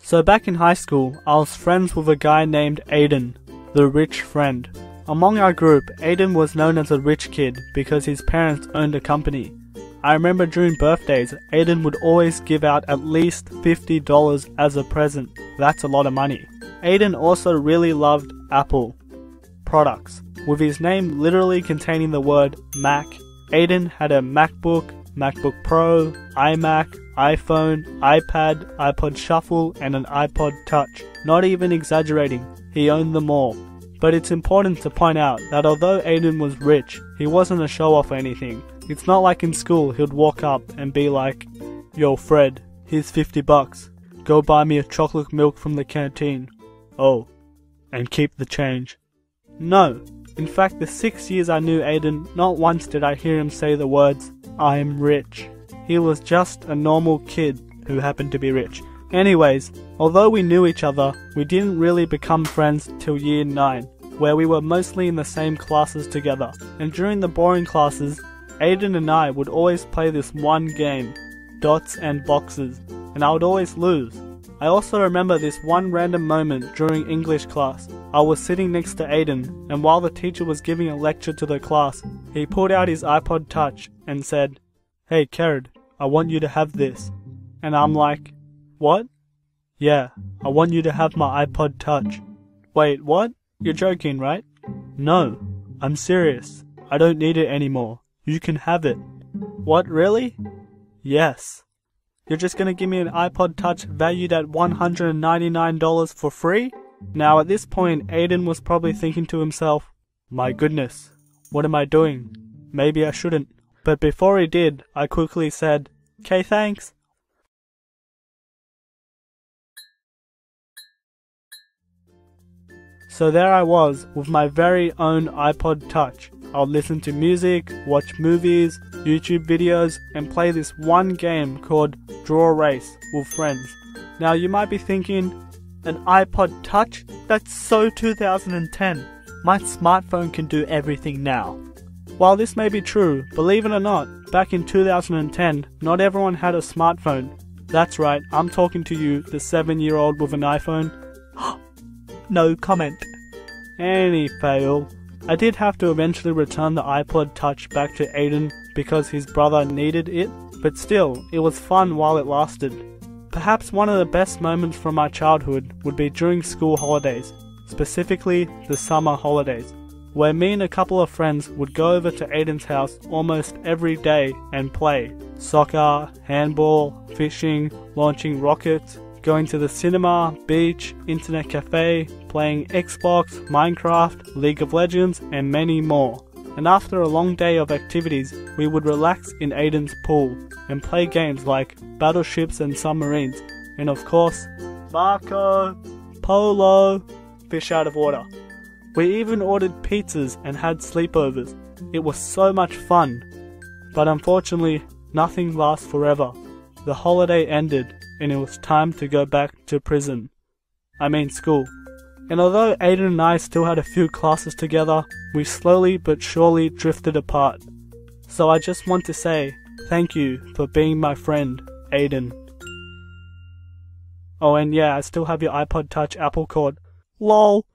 So back in high school, I was friends with a guy named Aiden, the rich friend. Among our group, Aiden was known as a rich kid because his parents owned a company. I remember during birthdays, Aiden would always give out at least $50 as a present. That's a lot of money. Aiden also really loved Apple products, with his name literally containing the word Mac. Aiden had a MacBook, MacBook Pro, iMac, iPhone, iPad, iPod Shuffle, and an iPod Touch. Not even exaggerating, he owned them all. But it's important to point out that although Aiden was rich, he wasn't a show-off or anything. It's not like in school he'd walk up and be like, "Yo Fred, here's $50. Go buy me a chocolate milk from the canteen. Oh, and keep the change." No. In fact, the 6 years I knew Aiden, not once did I hear him say the words, "I'm rich." He was just a normal kid who happened to be rich. Anyways, although we knew each other, we didn't really become friends till year 9, where we were mostly in the same classes together. And during the boring classes, Aiden and I would always play this one game, dots and boxes, and I would always lose. I also remember this one random moment during English class. I was sitting next to Aiden, and while the teacher was giving a lecture to the class, he pulled out his iPod Touch and said, "Hey Kered, I want you to have this." And I'm like, "What?" "Yeah, I want you to have my iPod Touch." "Wait, what? You're joking, right?" "No, I'm serious. I don't need it anymore. You can have it." "What, really?" "Yes." "You're just gonna give me an iPod Touch valued at $199 for free?" Now at this point, Aiden was probably thinking to himself, "My goodness, what am I doing? Maybe I shouldn't." But before he did, I quickly said, "Okay, thanks." So there I was, with my very own iPod Touch. I'll listen to music, watch movies, YouTube videos, and play this one game called Draw Race with friends. Now you might be thinking, an iPod Touch? That's so 2010. My smartphone can do everything now. While this may be true, believe it or not, back in 2010, not everyone had a smartphone. That's right, I'm talking to you, the 7-year-old with an iPhone. No comment. Any fail. I did have to eventually return the iPod Touch back to Aiden because his brother needed it, but still, it was fun while it lasted. Perhaps one of the best moments from my childhood would be during school holidays, specifically the summer holidays, where me and a couple of friends would go over to Aiden's house almost every day and play soccer, handball, fishing, launching rockets, going to the cinema, beach, internet cafe, playing Xbox, Minecraft, League of Legends, and many more. And after a long day of activities, we would relax in Aiden's pool and play games like battleships and submarines, and of course, Marco, Polo, fish out of water. We even ordered pizzas and had sleepovers. It was so much fun. But unfortunately, nothing lasts forever. The holiday ended, and it was time to go back to prison. I mean school. And although Aiden and I still had a few classes together, we slowly but surely drifted apart. So I just want to say, thank you for being my friend, Aiden. Oh, and yeah, I still have your iPod Touch Apple cord. LOL.